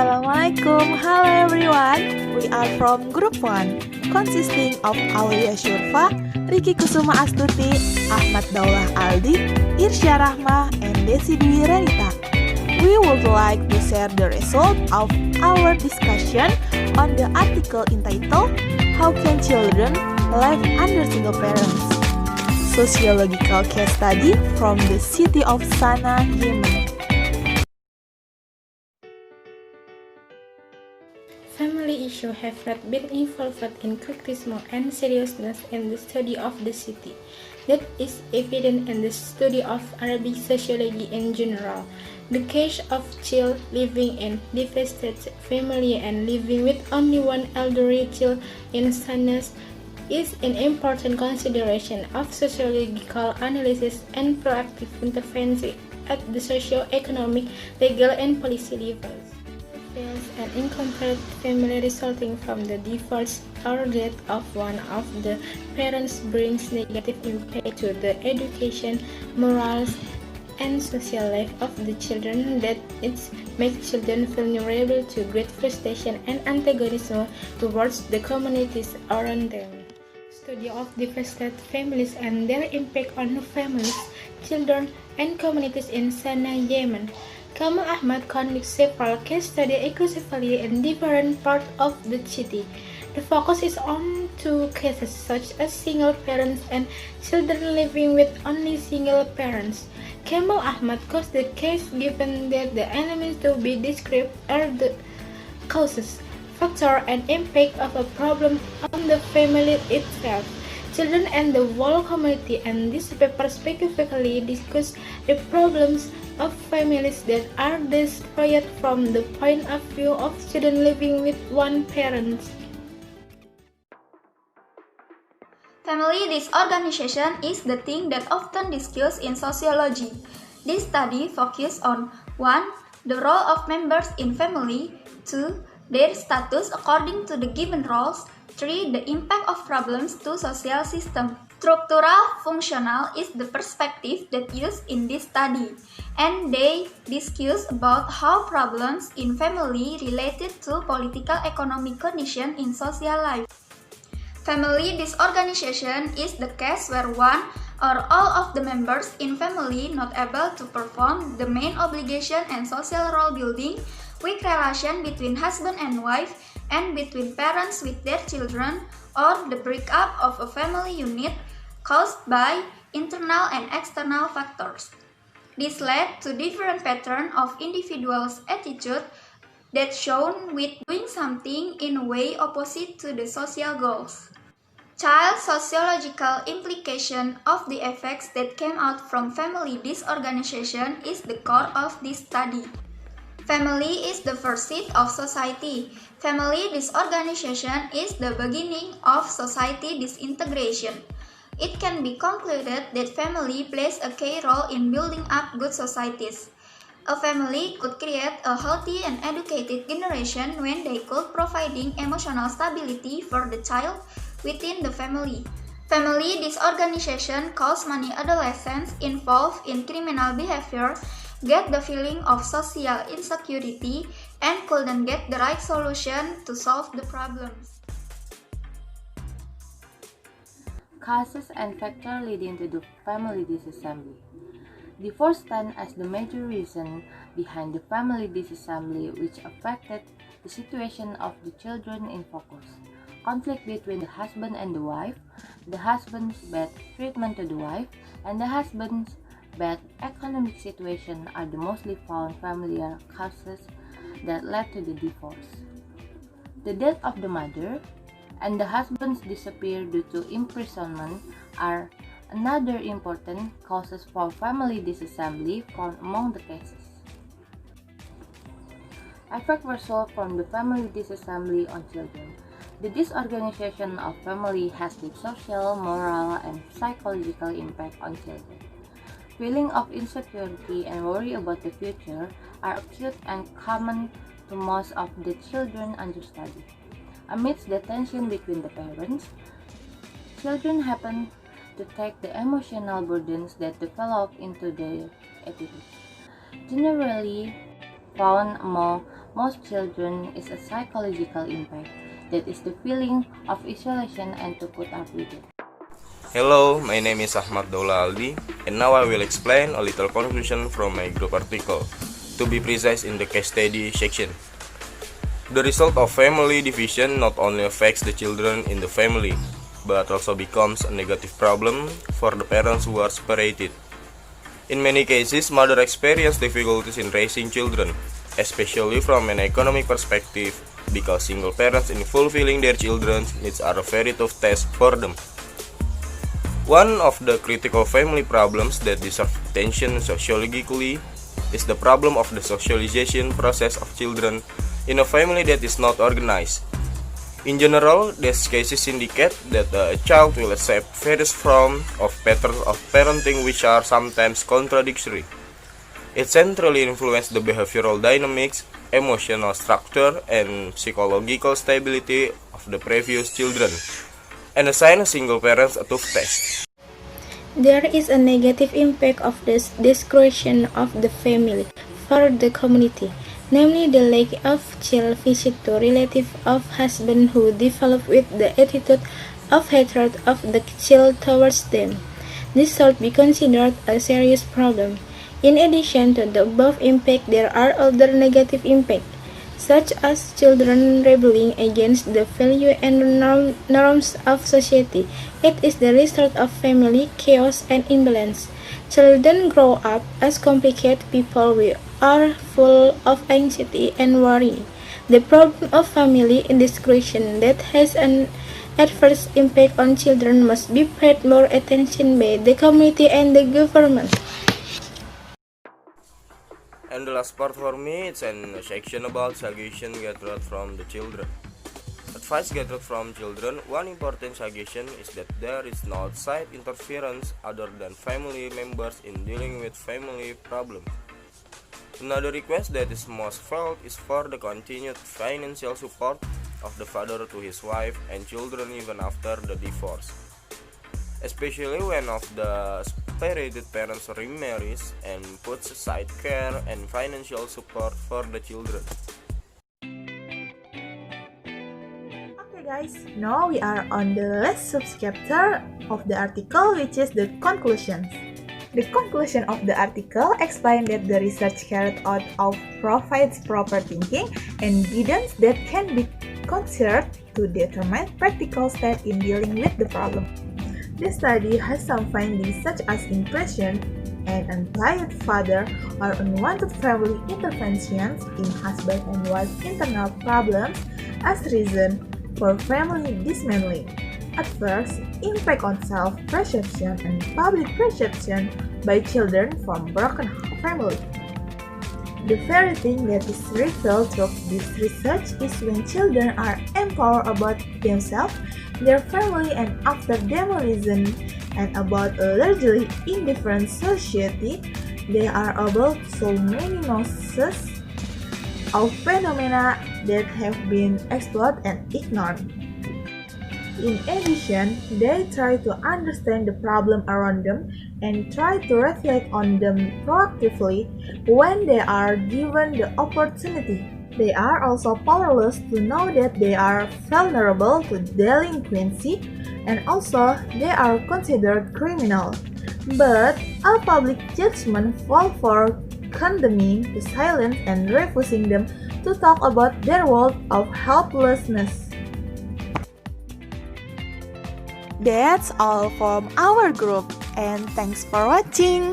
Assalamualaikum, hello everyone. We are from Group 1, consisting of Aulia Syurfa, Riki Kusuma Astuti, Ahmad Daulah Aldi, Irsya Rahma, and Desi Dwi Renita. We would like to share the result of our discussion on the article entitled How Can Children Live Under Single Parents? Sociological case study from the city of Sana'a, Yemen. Family issues have not been involved in criticism and seriousness in the study of the city. That is evident in the study of Arabic sociology in general. The case of child living in devastated family and living with only one elderly child in Sana'a is an important consideration of sociological analysis and proactive intervention at the socio-economic, legal, and policy levels. Fails an incomplete family resulting from the divorce or death of one of the parents brings negative impact to the education, morals, and social life of the children. That it makes children vulnerable to great frustration and antagonism towards the communities around them. Study of devastated families and their impact on families, children, and communities in Sana'a, Yemen. Kamal Ahmad conducts several case studies exclusively in different parts of the city. The focus is on two cases such as single parents and children living with only single parents. Kamal Ahmad calls the case given that the elements to be described are the causes, factor, and impact of a problem on the family itself, children, and the whole community, and this paper specifically discusses the problems of families that are destroyed from the point of view of children living with one parent. Family disorganization is the thing that often discussed in sociology. This study focuses on 1. The role of members in family, 2. Their status according to the given roles, 3. The impact of problems to social system. Structural functional is the perspective that used in this study, and they discuss about how problems in family related to political economic condition in social life. Family disorganization is the case where one or all of the members in family not able to perform the main obligation and social role building, weak relation between husband and wife, and between parents with their children, or the breakup of a family unit caused by internal and external factors. This led to different patterns of individuals' attitude that shown with doing something in a way opposite to the social goals. Child sociological implication of the effects that came out from family disorganization is the core of this study. Family is the first seat of society. Family disorganization is the beginning of society disintegration. It can be concluded that family plays a key role in building up good societies. A family could create a healthy and educated generation when they could providing emotional stability for the child within the family. Family disorganization cause many adolescents involved in criminal behavior get the feeling of social insecurity and couldn't get the right solution to solve the problems. Causes and factors leading to the family disassembly. Divorce stands as the major reason behind the family disassembly, which affected the situation of the children in focus. Conflict between the husband and the wife, the husband's bad treatment to the wife, and the husband's bad economic situation are the mostly found familiar causes that led to the divorce. The death of the mother and the husband's disappear due to imprisonment are another important causes for family disassembly found among the cases. Effects result from the family disassembly on children. The disorganization of family has deep social, moral, and psychological impact on children. Feeling of insecurity and worry about the future are acute and common to most of the children under study. Amidst the tension between the parents, children happen to take the emotional burdens that develop into their attitudes. Generally found among most children is a psychological impact, that is the feeling of isolation and to put up with it. Hello, my name is Ahmad Aldi, and now I will explain a little conclusion from my group article, to be precise in the case study section. The result of family division not only affects the children in the family, but also becomes a negative problem for the parents who are separated. In many cases, mothers experience difficulties in raising children, especially from an economic perspective, because single parents in fulfilling their children's needs are a very tough task for them. One of the critical family problems that deserve attention sociologically is the problem of the socialization process of children in a family that is not organized. In general, these cases indicate that a child will accept various forms of patterns of parenting which are sometimes contradictory. It centrally influences the behavioral dynamics, emotional structure, and psychological stability of the previous children, and assign a single parent a tough task. There is a negative impact of this discretion of the family for the community, namely the lack of child visit to relatives of husband who develop with the attitude of hatred of the child towards them. This should be considered a serious problem. In addition to the above impact, there are other negative impacts, such as children rebelling against the value and norms of society. It is the result of family chaos and imbalance. Children grow up as complicated people who are full of anxiety and worry. The problem of family indiscretion that has an adverse impact on children must be paid more attention by the community and the government. And the last part for me, it's a section about suggestion gathered from the children. Advice gathered from children, one important suggestion is that there is no outside interference other than family members in dealing with family problems. Another request that is most felt is for the continued financial support of the father to his wife and children even after the divorce, especially when of the separated parents remarries and puts aside care and financial support for the children. Okay guys, now we are on the last subchapter of the article, which is the conclusions. The conclusion of the article explains that the research carried out provides proper thinking and guidance that can be considered to determine practical steps in dealing with the problem. The study has some findings such as impression and untied father or unwanted family interventions in husband and wife internal problems as reason for family dismantling. At first, impact on self-perception and public perception by children from broken family. The very thing that is revealed through this research is when children are empowered about themselves, their family, and after demolition and about a largely indifferent society, they are able to solve many nuances of phenomena that have been explored and ignored. In addition, they try to understand the problem around them and try to reflect on them proactively when they are given the opportunity. They are also powerless to know that they are vulnerable to delinquency and also they are considered criminal. But a public judgment falls for condemning the silence and refusing them to talk about their world of helplessness. That's all from our group, and thanks for watching.